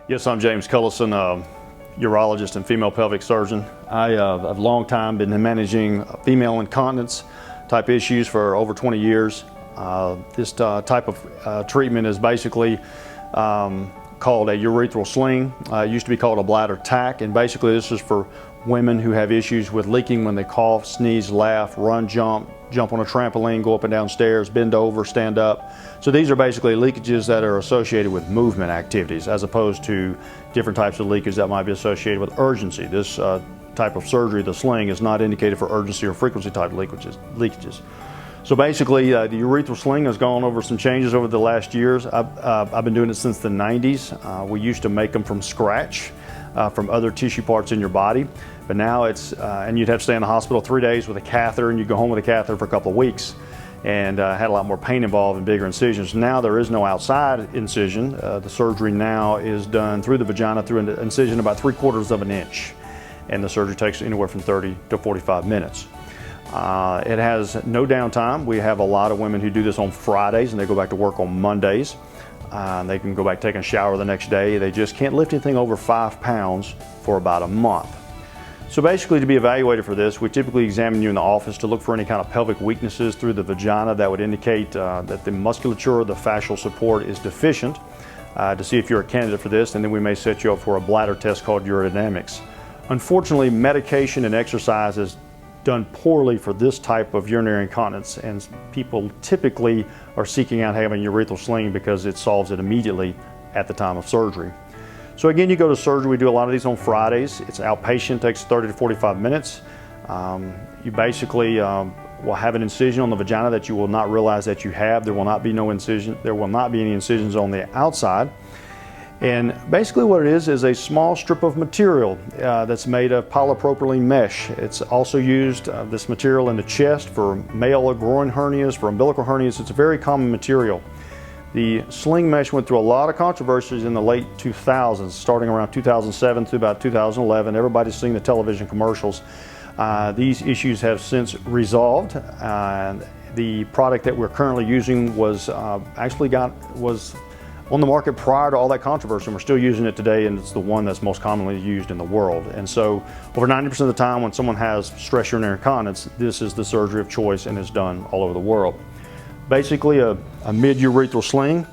Yes, I'm James Cullison, urologist and female pelvic surgeon. I've a long time been managing female incontinence type issues for over 20 years. This type of treatment is basically called a urethral sling. It used to be called a bladder tack, and basically this is for women who have issues with leaking when they cough, sneeze, laugh, run, jump on a trampoline, go up and down stairs, bend over, stand up. So these are basically leakages that are associated with movement activities as opposed to different types of leakage that might be associated with urgency. This type of surgery, the sling, is not indicated for urgency or frequency type leakages. So basically the urethral sling has gone over some changes over the last years. I've been doing it since the 90s. We used to make them from scratch from other tissue parts in your body. But now it's, and you'd have to stay in the hospital 3 days with a catheter, and you'd go home with a catheter for a couple of weeks, and had a lot more pain involved and bigger incisions. Now there is no outside incision. The surgery now is done through the vagina through an incision about 3/4 of an inch. And the surgery takes anywhere from 30 to 45 minutes. It has no downtime. We have a lot of women who do this on Fridays and they go back to work on Mondays. They can go back taking a shower the next day. They just can't lift anything over 5 pounds for about a month. So basically, to be evaluated for this, we typically examine you in the office to look for any kind of pelvic weaknesses through the vagina that would indicate that the musculature, the fascial support is deficient, to see if you're a candidate for this, and then we may set you up for a bladder test called urodynamics. Unfortunately, medication and exercise is done poorly for this type of urinary incontinence, and people typically are seeking out having a urethral sling because it solves it immediately at the time of surgery. So again, you go to surgery. We do a lot of these on Fridays. It's outpatient, takes 30 to 45 minutes. You basically will have an incision on the vagina that you will not realize that you have. There will not be no incision. There will not be any incisions on the outside. And basically what it is a small strip of material that's made of polypropylene mesh. It's also used, this material, in the chest for male groin hernias, for umbilical hernias. It's a very common material. The sling mesh went through a lot of controversies in the late 2000s, starting around 2007 to about 2011. Everybody's seen the television commercials. These issues have since resolved. The product that we're currently using was was on the market prior to all that controversy, and we're still using it today, and it's the one that's most commonly used in the world. And so over 90% of the time when someone has stress urinary incontinence, this is the surgery of choice and is done all over the world. Basically, a mid-urethral sling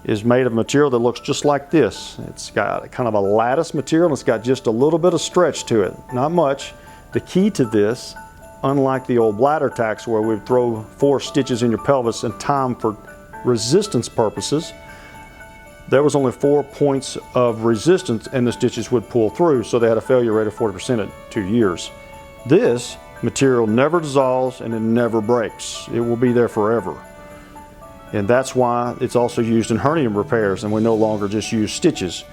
is made of material that looks just like this. It's got kind of a lattice material, and it's got just a little bit of stretch to it, not much. The key to this, unlike the old bladder tacks where we'd throw 4 stitches in your pelvis and tie them for resistance purposes, there was only 4 points of resistance and the stitches would pull through, so they had a failure rate of 40% at 2 years. This material never dissolves and it never breaks. It will be there forever. And that's why it's also used in hernia repairs, and we no longer just use stitches.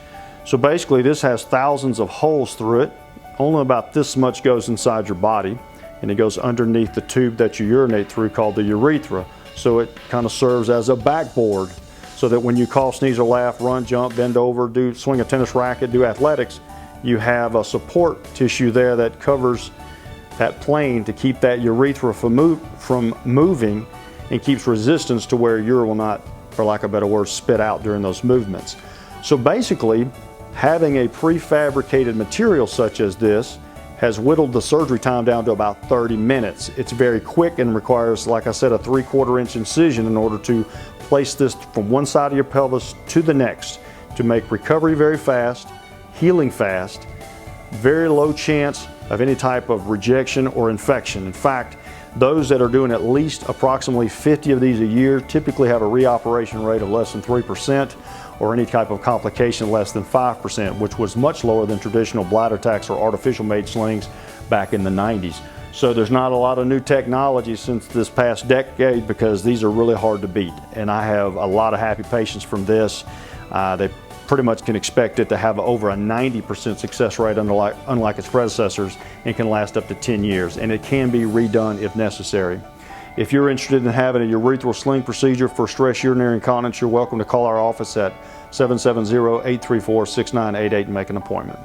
So basically this has thousands of holes through it. Only about this much goes inside your body, and it goes underneath the tube that you urinate through called the urethra. So it kind of serves as a backboard so that when you cough, sneeze, or laugh, run, jump, bend over, swing a tennis racket, do athletics, you have a support tissue there that covers that plane to keep that urethra from moving and keeps resistance to where urine will not, for lack of a better word, spit out during those movements. So basically, having a prefabricated material such as this has whittled the surgery time down to about 30 minutes. It's very quick and requires, like I said, a 3/4 inch incision in order to place this from one side of your pelvis to the next to make recovery very fast, healing fast, very low chance of any type of rejection or infection. In fact, those that are doing at least approximately 50 of these a year typically have a reoperation rate of less than 3%, or any type of complication less than 5%, which was much lower than traditional bladder tacks or artificial made slings back in the 90s. So there's not a lot of new technology since this past decade because these are really hard to beat. And I have a lot of happy patients from this. They pretty much can expect it to have over a 90% success rate unlike its predecessors, and can last up to 10 years. And it can be redone if necessary. If you're interested in having a urethral sling procedure for stress urinary incontinence, you're welcome to call our office at 770-834-6988 and make an appointment.